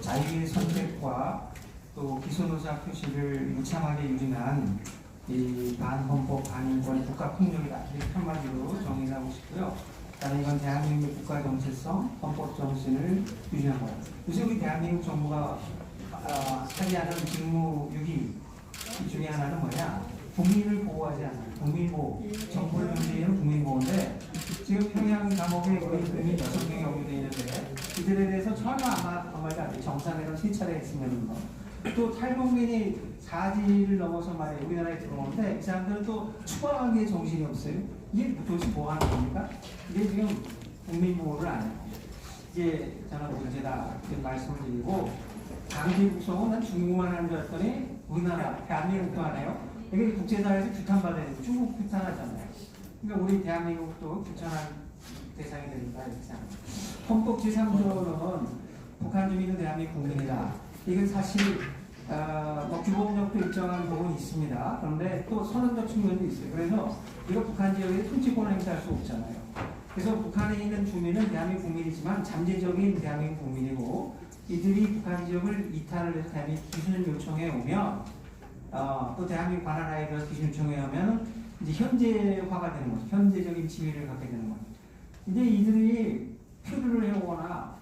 자유의 선택과 또 기선의사 표시를 무참하게 유린한 이 반헌법 반인권 국가폭력이다, 이렇게 한마디로 정의하고 싶고요. 다른 이건 대한민국 국가 정체성, 헌법 정신을 유린한 거예요. 요새 우리 대한민국 정부가 하려는 직무 6위 중에 하나는 뭐냐? 국민을 보호하지 않아요. 국민보호. 정부의 문제는 국민보호인데, 지금 평양 감옥에 우리 국민 6명이 연루되어 있는데, 이들에 대해서 전혀 아무 말도 안 돼요. 정상회담 3차례 했으면 또 탈북민이 4지를 넘어서 말이에요. 우리나라에 들어오는데, 이 사람들은 또 추방한 게 정신이 없어요. 이게 도대체 뭐 하는 겁니까? 이게 지금 국민보호를 안 해요. 이제 저는 문제다, 이렇게 말씀을 드리고, 강제 국성은 난 중국만 하는 줄 알았더니, 우리나라, 대한민국도 안 해요. 이게 국제사회에서 규탄받아야 되고, 중국 규탄하잖아요. 그러니까 우리 대한민국도 규탄할 대상이 되니까 이렇게 생각합니다. 헌법 제3조는 북한 주민은 대한민국 국민이다. 이건 사실 규범력도 일정한 부분이 있습니다. 그런데 또 선언적 측면도 있어요. 그래서 이거 북한 지역에 통치권을 행사할 수 없잖아요. 그래서 북한에 있는 주민은 대한민국 국민이지만 잠재적인 대한민국 국민이고, 이들이 북한 지역을 이탈을 해서 대한민국 기준을 요청해 오면 또 대한민국 관할하에 대해서 기준 요청해 오면 이제 현재화가 되는 거죠. 현재적인 지위를 갖게 되는 거죠. 이제 이들이 표류를 해오거나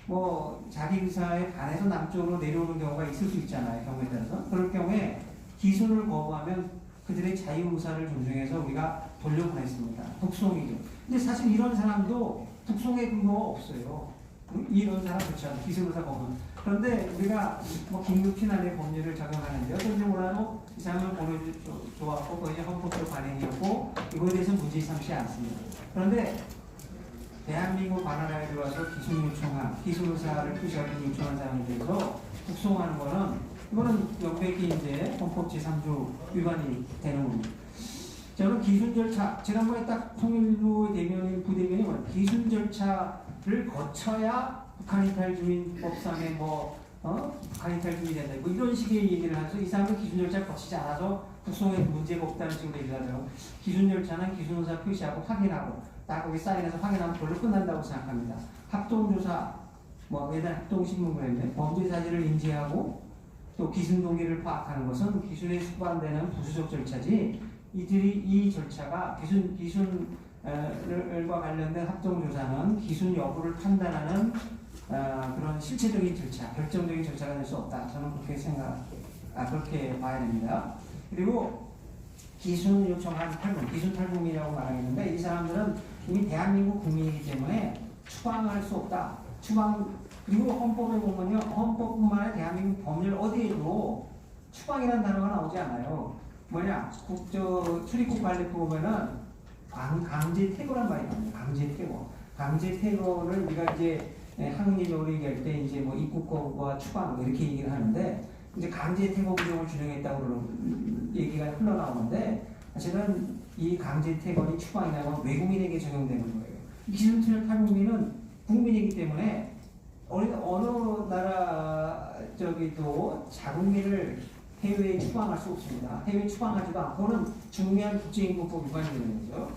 뭐 자기 의사에 반해서 남쪽으로 내려오는 경우가 있을 수 있잖아요. 경우에 따라서. 그럴 경우에 기순을 거부하면 그들의 자유 의사를 존중해서 우리가 돌려보냈습니다. 북송이죠. 근데 사실 이런 사람도 북송의 근거가 없어요. 이런 사람 그렇죠. 기순 의사 거부. 그런데 우리가 뭐 긴급 피난의 법률을 적용하는데 어떤지 몰라도 이 사람을 보내줘왔고 그것이 헌법적 관행이었고 이거에 대해서 문제 삼지 않습니다. 그런데 대한민국 관할하에 들어와서 기순 의사를 표시하기 요청한 사람에 대해서 북송하는 거는 이거는 명백히 이제 헌법 제3조 위반이 되는 겁니다. 저는 기순 절차, 지난번에 딱 통일부 대변인 부대변인이 뭐예요? 기순 절차를 거쳐야 북한 이탈 주민법상에 북한 이탈 주민이 된다. 뭐 이런 식의 얘기를 하면서 이 사람은 기준 절차를 거치지 않아서 북송에 문제가 없다는 식으로 얘기를 하더라고요. 기준 절차는 기준 의사 표시하고 확인하고 딱 거기 사인해서 확인하면 그걸로 끝난다고 생각합니다. 합동조사, 매달 합동신문고였는데 범죄 사실을 인지하고 또 기준 동기를 파악하는 것은 기준에 수반되는 부수적 절차지 이들이 이 절차가 기준과 관련된 합동조사는 기준 여부를 판단하는 그런 실체적인 절차, 결정적인 절차가 될 수 없다. 저는 그렇게 봐야 됩니다. 그리고 기준 요청한 탈북, 기준 탈북민이라고 말하겠는데 이 사람들은 이미 대한민국 국민이기 때문에 추방할 수 없다. 그리고 헌법에 보면요, 헌법뿐만 아니라 대한민국 법률 어디에도 추방이라는 단어가 나오지 않아요. 출입국 관리법 보면은 강제 퇴거란 말이 나와요. 강제 퇴거. 강제 퇴거를 우리가 이제 학문적으로 얘기할 때 이제 입국 거부와 추방 이렇게 얘기를 하는데 이제 강제 퇴거 규정을 준용했다고 그러는 얘기가 흘러나오는데 사실은 이 강제 퇴거니 추방이라고 외국인에게 적용되는 거예요. 기준투명 탈북민은 국민이기 때문에 어느 나라 자국민을 해외에 추방할 수 없습니다. 해외에 추방하지도 않고는 중요한 국제인권법 위반이 되는 거죠.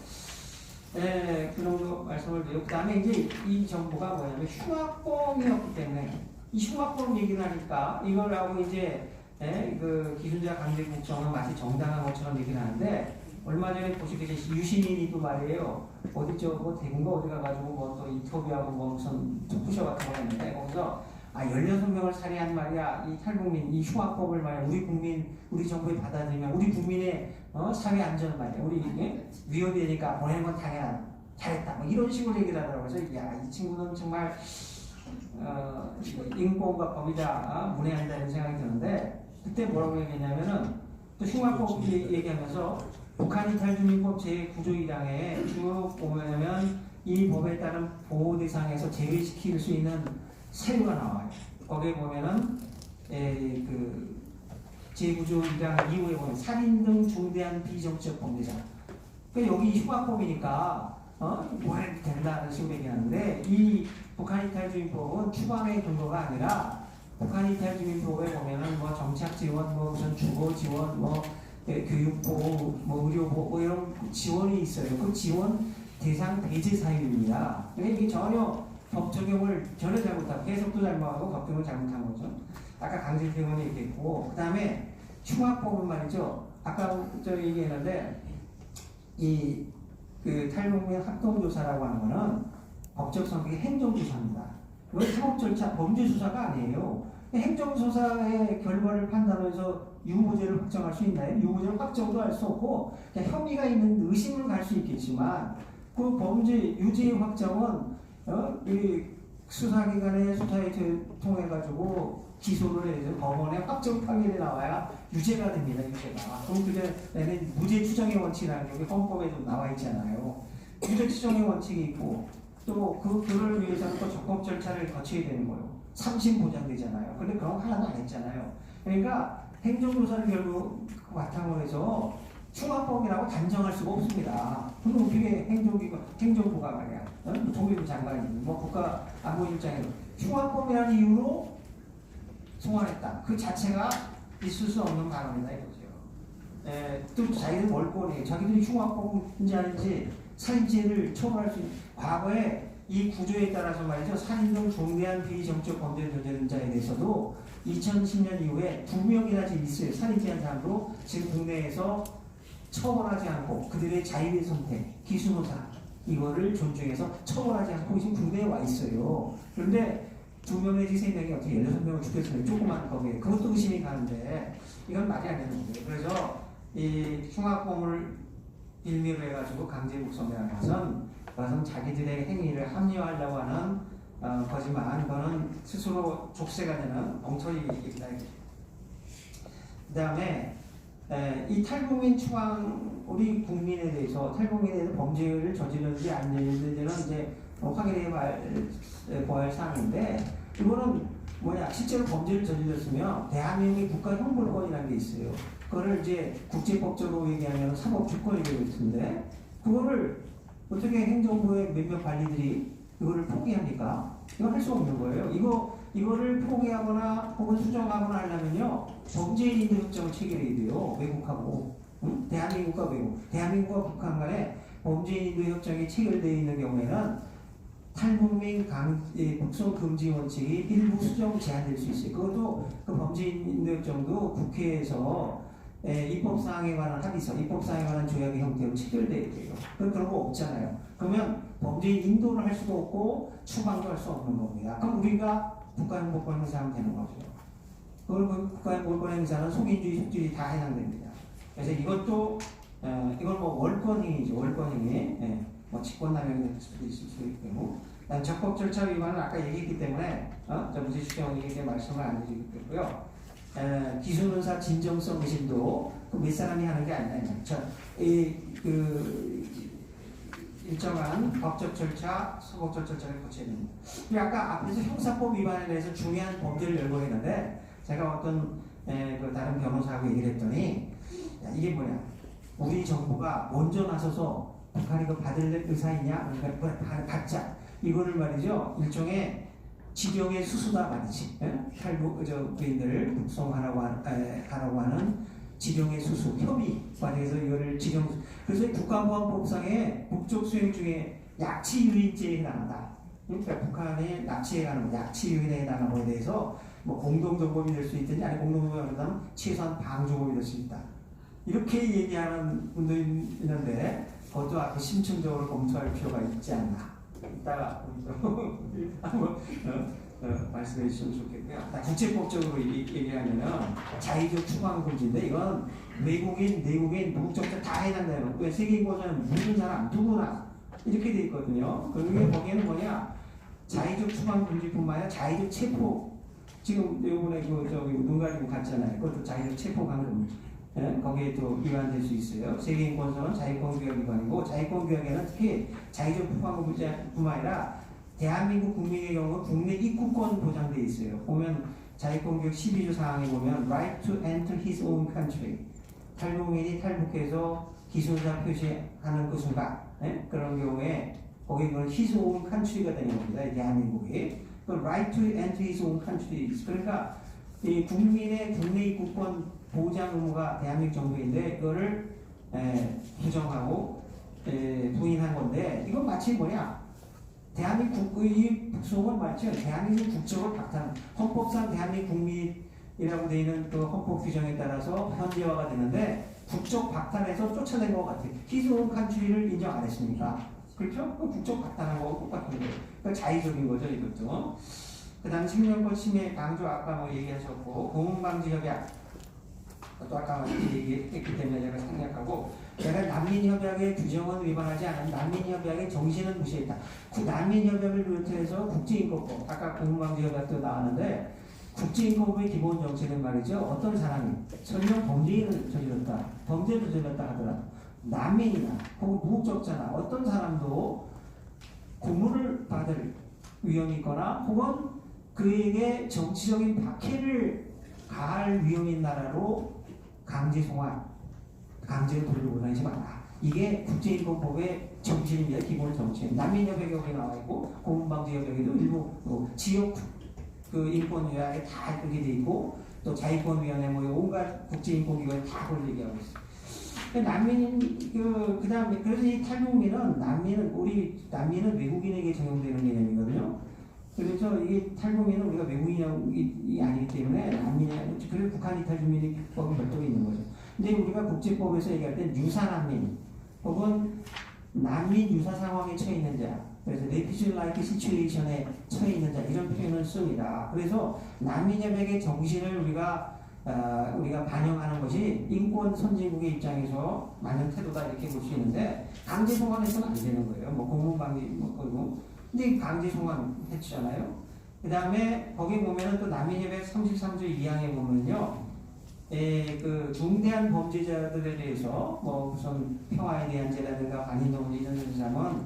그 정도 말씀을 드리고, 그 다음에 이제 이 정부가 뭐냐면 흉악범이었기 때문에 이 흉악범 얘기를 하니까 이걸 하고 이제 그 기준자 강제 국정은 마치 정당한 것처럼 얘기를 하는데 얼마 전에 보시겠지 유시민이 또 말이에요. 대구인가 어디 가가지고 또 인터뷰하고 무슨 토크쇼 같은 거 했는데 거기서 16명을 살해한 말이야. 이 탈북민, 이 흉악법을 말이야. 우리 정부에 받아들이면 우리 국민의 사회 안전 말이야. 우리 위협이 되니까 보내는 건 당연하다. 잘했다. 이런 식으로 얘기를 하더라고요. 그래서 이 친구는 정말 인권과 법이다. 문외한다는 생각이 드는데 그때 뭐라고 얘기했냐면은 또 흉악법 얘기하면서 북한 이탈주민법 제9조 1항에 쭉 보면 이 법에 따른 보호 대상에서 제외시킬 수 있는 세부가 나와요. 거기에 보면은 그 제9조 1항 2호에 보면 살인 등 중대한 비정치적 범죄자. 그러니까 여기 흉악법이니까 뭘 된다는 식으로 얘기하는데 이 북한 이탈주민법은 추방의 근거가 아니라 북한 이탈주민법에 보면은 정착 지원, 무슨 주거 지원, 교육보호, 의료보호 이런 지원이 있어요. 그 지원 대상 배제 사유입니다. 그러니까 이게 전혀 법 적용을 전혀 잘못하고 해석도 잘못하고 법 적용을 잘못한 거죠. 아까 강제징용이 얘기했고, 그 다음에 흉악법은 말이죠. 아까 저 얘기했는데 이 그 탈북민 합동조사라고 하는 거는 법적 성격이 행정조사입니다. 이건 사법절차, 범죄수사가 아니에요. 행정조사의 결과를 판단해서 유무죄를 확정할 수 있나요? 유무죄를 확정도 할 수 없고 그냥 혐의가 있는 의심을 갈 수 있겠지만 그 범죄 유죄 확정은 이 수사기관의 수사에 통해 가지고 기소를 해서 법원에 확정 판결이 나와야 유죄가 됩니다. 유죄가. 그럼 그전에는 무죄 추정의 원칙이라는 게 헌법에도 나와 있잖아요. 무죄 추정의 원칙이 있고 또 그를 위해서는 또 적법 절차를 거쳐야 되는 거예요. 3심 보장되잖아요. 근데 그런 거 하나도 안 했잖아요. 그러니까 행정조사를 결국 바탕으로 해서 흉악범이라고 단정할 수가 없습니다. 그럼 어떻게 행정부가 말이야. 통일부 장관이 뭐 국가안보실장에서 흉악범이라는 이유로 송환했다. 그 자체가 있을 수 없는 발언이다 이거죠. 또 자기들 월권이 자기들이 흉악범인지 아닌지 살인죄를 처벌할 수 있는 과거에 이 구조에 따라서 말이죠. 살인 등 중대한 비정적 범죄를 저지른 자에 대해서도 2010년 이후에 2명이나 있어요. 살인죄한 사람도 지금 국내에서 처벌하지 않고 그들의 자유의 선택, 기수노사 이거를 존중해서 처벌하지 않고 지금 국내에 와 있어요. 그런데 2명 내지 3명이 어떻게 16명을 죽였으면 조그만 거기에 그것도 의심이 가는데 이건 말이 안 되는 거예요. 그래서 이 흉악범을 빌미로 해가지고 강제 북송이라는 것은 자기들의 행위를 합리화하려고 하는 거지만 그거는 스스로 족쇄가 되는 엉터리 얘기다. 그 다음에 이 탈북민 추방 우리 국민에 대해서 탈북민에 대해서 범죄를 저지르는지 안 저지르는지는 이제 확인해 봐야 할 사항인데 이거는 뭐냐 실제로 범죄를 저질렀으면 대한민국의 국가 형벌권이라는 게 있어요. 그거를 이제 국제법적으로 얘기하면 사법주권이 되고 있는데 그거를 어떻게 행정부의 몇몇 관리들이 이거를 포기합니까? 이거 할 수 없는 거예요. 이거를 포기하거나 혹은 수정하거나 하려면요 범죄인 인도 협정을 체결해야 돼요. 외국하고 대한민국과 외국, 대한민국과 북한 간에 범죄인 인도 협정이 체결되어 있는 경우에는 탈북민 북송 금지 원칙이 일부 수정 제한될 수 있어요. 그것도 그 범죄인 인도 협정도 국회에서 입법사항에 관한 합의서, 입법사항에 관한 조약의 형태로 체결돼야 돼요. 그런 거 없잖아요. 그러면 범죄인 인도를 할 수도 없고 추방도 할 수 없는 겁니다. 그럼 우리가 국가행복권 행사하면 되는 거죠. 그걸 국가행복권 행사는 속인주의, 속주의 다 해당됩니다. 그래서 이것도 이건 뭐 월권행위죠. 월권행위. 뭐 직권남용이 될 수도 있을 수 있고, 적법 절차 위반은 아까 얘기했기 때문에 무죄 추정 얘기 때문에 말씀을 안 드리겠고요. 기소문사 진정성 의심도 그 몇 사람이 하는 게 아니라 일정한 법적 절차, 소법적 절차를 거쳐야 됩니다. 아까 앞에서 형사법 위반에 대해서 중요한 범죄를 열거했는데 제가 어떤 그 다른 변호사하고 얘기를 했더니 야, 이게 뭐냐? 우리 정부가 먼저 나서서 북한이 그 받을 의사이냐? 그러니까 받자. 이거를 말이죠. 일종의 지령의 수수다 말이지. 탈북민들을 북송하라고 하는 지령의 수수, 협의 과정에서 이거를 그래서 국가보안법상의 국적 수행 중에 약치유인죄에 해당한다. 그러니까 북한의 납치에 관한 약치유인에 해당하는 것에 대해서 뭐 공동정범이 될 수 있든지 아니 공동정범이 아니라면 최소한 방조범이 될 수 있다. 이렇게 얘기하는 분도 있는데 그것도 아주 심층적으로 검토할 필요가 있지 않나. 이따가 한번 말씀해 주시면 좋겠고요. 국제법적으로 얘기하면은 자의적 추방 금지인데 이건 외국인, 내국인, 무국적자 다 해당돼요. 왜 세계인권자는 묻는 사람 누구나 이렇게 돼 있거든요. 그게 거기에는 뭐냐 자의적 추방 금지뿐만 아니라 자의적 체포. 지금 이번에 눈 가지고 갔잖아요. 그것도 자의적 체포 강금. 거기에 또 위반될 수 있어요. 세계인권선은 자유권교역기관이고 자유권교역에는 특히 자의적 추방금지뿐만 아니라 대한민국 국민의 경우 국내 입국권 보장되어 있어요. 보면 자유권교역 12조 사항에 보면 right to enter his own country 탈북민이 탈북해서 기술자 표시하는 그 순간 그런 경우에 거기는 his own country가 되는 겁니다. 대한민국이 그 right to enter his own country 그러니까 이 국민의 국내 입국권 보장 의무가 대한민국 정부인데 이거를 부정하고 부인한 건데 이건 마치 뭐냐 대한민국 이 속은 맞죠? 대한민국 국적을 박탈. 헌법상 대한민국 국민이라고 되어 있는 그 헌법 규정에 따라서 현지화가 되는데 국적 박탈해서 쫓아낸 것 같아요. 희소칸주의를 인정 안 했습니까? 그렇죠? 그 국적 박탈한 거하고 똑같은 거예요. 그러니까 자의적인 거죠, 이것도. 그 다음에 생명권 침해 방조 아까 뭐 얘기하셨고 고문방지협약 또 아까 얘기했기 때문에 제가 생략하고 제가 난민협약의 규정은 위반하지 않은 난민협약의 정신은 무시했다. 그 난민협약을 비롯해서 국제인권법 아까 고문방지협약도 나왔는데 국제인권법의 기본 정신은 말이죠. 어떤 사람이 설령 범죄를 저질렀다 하더라도 난민이나 혹은 무국적자나 어떤 사람도 고문을 받을 위험이 있거나 혹은 그에게 정치적인 박해를 가할 위험이 있는 나라로 강제 송환, 강제로 돌려보내지 마라. 이게 국제인권법의 정신입니다. 기본 정신. 난민협약에 여기 나와 있고 고문방지협약에도 일부 지역 그 인권 요약에 다 그게 돼 있고 또 자유권위원회 뭐 온갖 국제인권기관에 다 그걸 얘기하고 있어요. 난민인 그다음에 그래서 이 탈북민은 난민은 외국인에게 적용되는 개념이거든요. 그래서 이게 탈북민은 우리가 외국인이 아니기 때문에 난민이 그래서 북한 이탈주민법은 별도로 있는 거죠. 근데 우리가 국제법에서 얘기할 때 유사난민 혹은 난민 유사 상황에 처해 있는 자, 그래서 refugee like situation에 처해 있는 자 이런 표현을 씁니다. 그래서 난민협약의 정신을 우리가 반영하는 것이 인권 선진국의 입장에서 맞는 태도다 이렇게 볼 수 있는데 강제 송환해서는 안 되는 거예요. 뭐 고문방지 근데 강제 송환 했잖아요. 그 다음에 거기 보면은 또 난민협약 33조 2항에 보면요. 그 중대한 범죄자들에 대해서 뭐 우선 평화에 대한 죄라든가 반인동 이런 사람은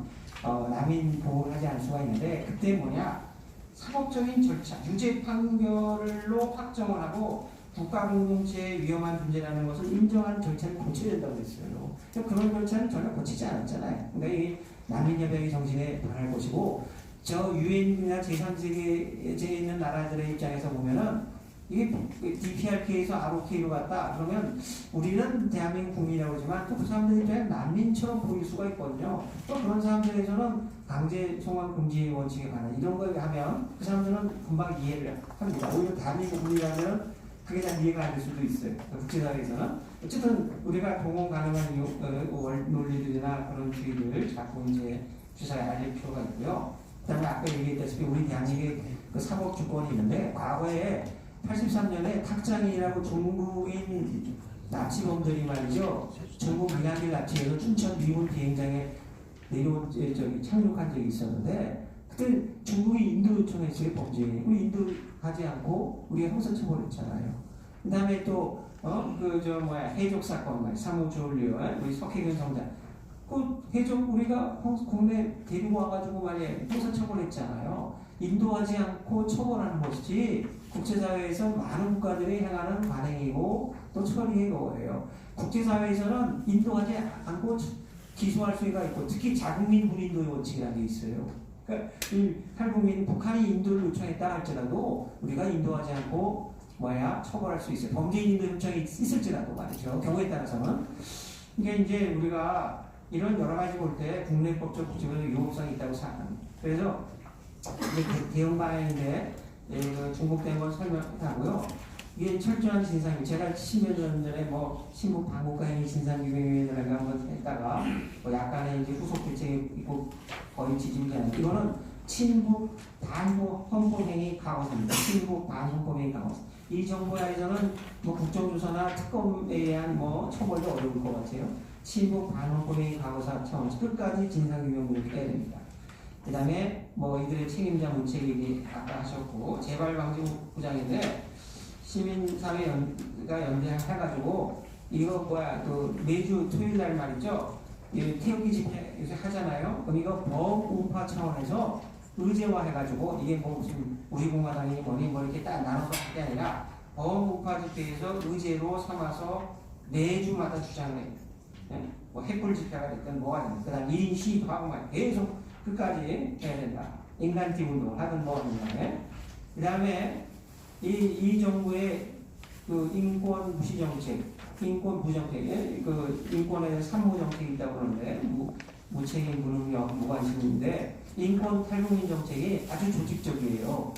난민 보호를 하지 않을 수가 있는데 그때 뭐냐 사법적인 절차, 유죄 판결로 확정을 하고 국가공동체의 위험한 존재라는 것을 인정한 절차를 거쳐야 된다고 했어요. 그런 절차는 전혀 거치지 않았잖아요. 그러니까 이 난민협약의 정신에 반할 것이고 저 유엔이나 제3세계에 있는 나라들의 입장에서 보면은 이게 DPRK에서 ROK로 갔다 그러면 우리는 대한민국 국민이라고 하지만 또 그 사람들 입장에 난민처럼 보일 수가 있거든요. 또 그런 사람들에서는 강제 송환 금지 원칙에 관한 이런 걸 하면 그 사람들은 금방 이해를 합니다. 오히려 대한민국 국민이라면 그게 잘 이해가 안 될 수도 있어요. 국제사회에서는 어쨌든 우리가 동원 가능한 논리들이나 그런 주의를 자꾸 이제 주사에 알릴 필요가 있고요. 그다음에 아까 얘기했다시피 우리 대한민국의 그 사법 주권이 있는데 과거에 83년에 탁장이라고 중국인 납치범들이 말이죠. 중국 미나길 납치해서 춘천 미군 비행장에 착륙한 적이 있었는데 그때 중국이 인도 요청했어요. 범죄. 우리 인도 하지 않고 우리가 형사처벌했잖아요. 그 다음에 또 해적 사건 말 사무조류 우리 석혜균 성장 그 해적 우리가 국내 데리고 와가지고 말이야 형사처벌했잖아요. 인도하지 않고 처벌하는 것이지 국제사회에서 많은 국가들이 행하는 관행이고 또 처리의 거예요. 국제사회에서는 인도하지 않고 기소할 수가 있고 특히 자국민 불인도의 원칙이라는 게 있어요. 그러니까 이 탈북민 북한이 인도를 요청했다 할지라도 우리가 인도하지 않고 처벌할 수 있어요. 범죄인 인도 요청이 있을지라도 말이죠. 경우에 따라서는 이게 이제 우리가 이런 여러 가지 볼 때 국내법적 국제법적 유효성이 있다고 생각합니다. 그래서 이게 대응 방향인데 중복된 걸 설명하고요. 이게 철저한 진상, 제가 10여 년 전에 신부 방국가 행위 진상규명위원회를 한번 했다가 약간의 이제 후속 대책이 있고 거의 지침이 이거는 친북 반부 헌법행위 강화입니다. 친북 반헌법행위 강화. 이 정부 하에서는 국정조사나 특검에 대한 처벌도 어려울 것 같아요. 친북 반헌법행위 강화사 차원에서 끝까지 진상규명을 해야 됩니다. 그 다음에 이들의 책임자 문책이 아까 하셨고 재발방지부장인데 시민사회가 연대해가지고 이거 매주 토요일날 말이죠. 태극기 집회 요새 하잖아요. 그럼 이거 범우파 차원에서 의제화해가지고 이게 지금 우리 공화당이 이렇게 딱 나눠서 할 게 아니라 범우파 집회에서 의제로 삼아서 매주마다 주장을 해요. 햇불 집회가 됐든 뭐가 됐든 그다음 1인 시위도 하고 계속 끝까지 해야 된다. 인간티 운동을 하든 뭐하든 간에. 그 다음에 이 정부의 그 인권 무시 정책, 인권 부정책, 인권에 산무 정책이 있다고 그러는데 무책임 무능력 무관심인데 인권 탈북민 정책이 아주 조직적이에요.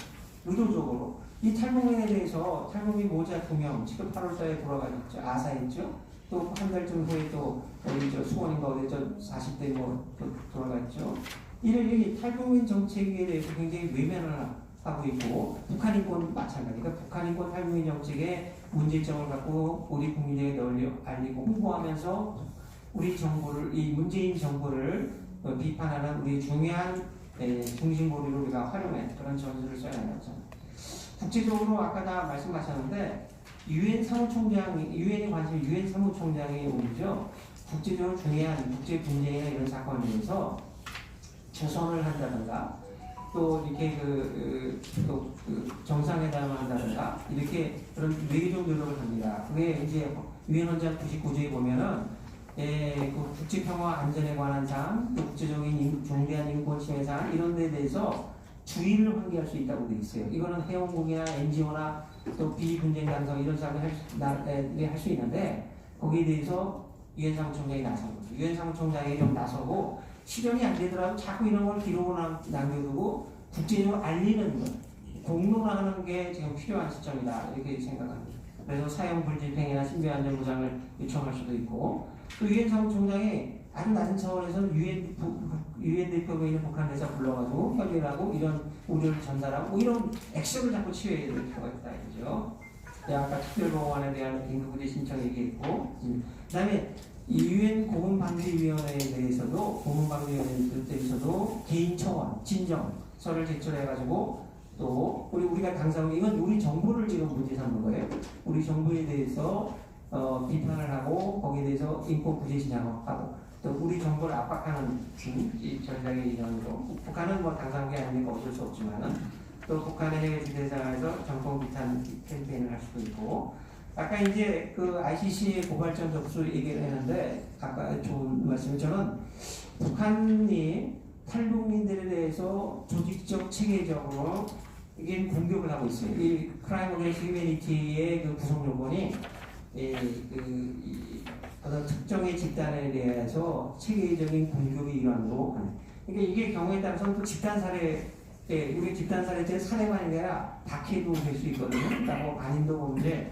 의도적으로. 이 탈북민에 대해서 탈북민 모자 2명 지금 8월달에 돌아가셨죠. 아사했죠. 또 한 달쯤 후에 또 어디 저 수원인가 어디 저 40대 또 돌아갔죠. 이 탈북민 정책에 대해서 굉장히 외면을 하고 있고 북한 인권 마찬가지. 그러니까 북한 인권 탈북민 정책의 문제점을 갖고 우리 국민에게 널리 알리고 홍보하면서 우리 정부를 이 문재인 정부를 비판하는 우리 중요한 중심고리로 우리가 활용해 그런 전술을 써야 하죠. 국제적으로 아까 다 말씀하셨는데 유엔 사무총장이 유엔에 관심 유엔 사무총장이 오죠. 국제적으로 중요한 국제 분쟁이나 이런 사건에 대해서 조선을 한다든가 또 이렇게 또 정상회담을 한다든가 이렇게 그런 외교적 노력을 합니다. 그게 이제 유엔 헌장 99조에 보면은 그 국제평화 안전에 관한 사항, 또 국제적인 중대한 인권 침해 사항 이런 데에 대해서 주의를 환기할 수 있다고 되어 있어요. 이거는 회원국이나 NGO나 또 비분쟁 당성 이런 사람들이 할 수 있는데 거기에 대해서 유엔 사무총장이 나선 거죠. 유엔 사무총장이 좀 나서고 실현이 안 되더라도 자꾸 이런 걸 기록으로 남겨두고 국제적으로 알리는 것, 공론화하는 게 지금 필요한 시점이다 이렇게 생각합니다. 그래서 사형불집행이나 신변안전보장을 요청할 수도 있고 또 유엔 사무총장이 아주 낮은 차원에서 유엔 대표가 있는 북한 대사 불러가지고 협의하고 이런 우려를 전달하고 이런 액션을 자꾸 취해야 될 필요가 있다 이거죠. 아까 특별보호관에 대한 긴급구제 신청 얘기했고 그다음에 이 유엔 고문방지위원회에 대해서도 개인 청원, 진정서를 제출해가지고 또 우리가 당사하고 이건 우리 정부를 지금 문제 삼는 거예요. 우리 정부에 대해서 비판을 하고 거기에 대해서 인권 구제 신청하고 또 우리 정부를 압박하는 이 전략의 일환으로 북한은 뭐 당사한 게 아니니까 어쩔 수 없지만은 또 북한의 해외 지대상에서 정권 비탄 캠페인을 할 수도 있고 아까 이제 그 ICC의 고발장 접수 얘기를 했는데 아까 좋은 말씀이 저는 북한이 탈북민들에 대해서 조직적 체계적으로 이게 공격을 하고 있어요. 이 크라임 어게인스트 휴머니티의 그 구성 요건이 어떤 특정의 집단에 대해서 체계적인 공격의 일환으로 하는. 그러니까 이게 경우에 따라서는 또 집단 살해, 우리 집단 살해죄 살해만이 아니라 박해도 될 수 있거든요. 그러니까 뭐 반인도 문제,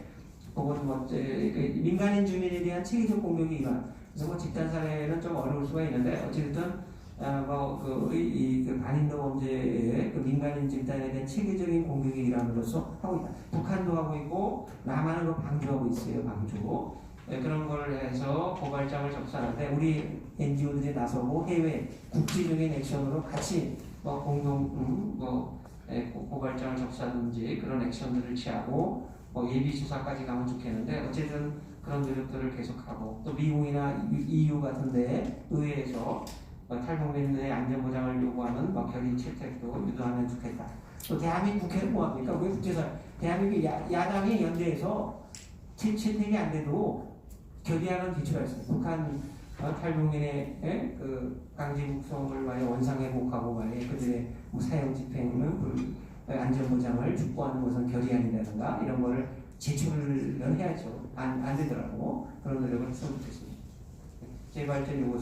혹은 뭐 민간인 주민에 대한 체계적 공격의 일환. 그래서 뭐 집단 살해는 좀 어려울 수가 있는데 어쨌든 그 반인도 범죄의 그 민간인 집단에 대한 체계적인 공격의 일환으로서 하고 있다. 북한도 하고 있고 남한은 그 방조하고 있어요. 방조. 그런 걸 해서 고발장을 접수하는데 우리 NGO들이 나서고 해외 국제적인 액션으로 같이 공동 고발장을 접수하든지 그런 액션들을 취하고 예비 수사까지 가면 좋겠는데 어쨌든 그런 노력들을 계속하고 또 미국이나 EU 같은데 의회에서 탈북민의 안전보장을 요구하는 결의 채택도 유도하면 좋겠다. 또 대한민국 국회는 뭐합니까? 왜 국제사 대한민국 야당이 연대해서 채택이 안 돼도 결의안을 제출할 수 있습니다. 북한 탈북민의 그 강제 북송을 만약 원상회복하고 만약 그들의 사형 집행을 안전보장을 촉구하는 것은 결의안이라든가 이런 거를 제출을 해야죠. 안 되더라고. 그런 노력을 했으면 좋겠습니다. 재발전 요구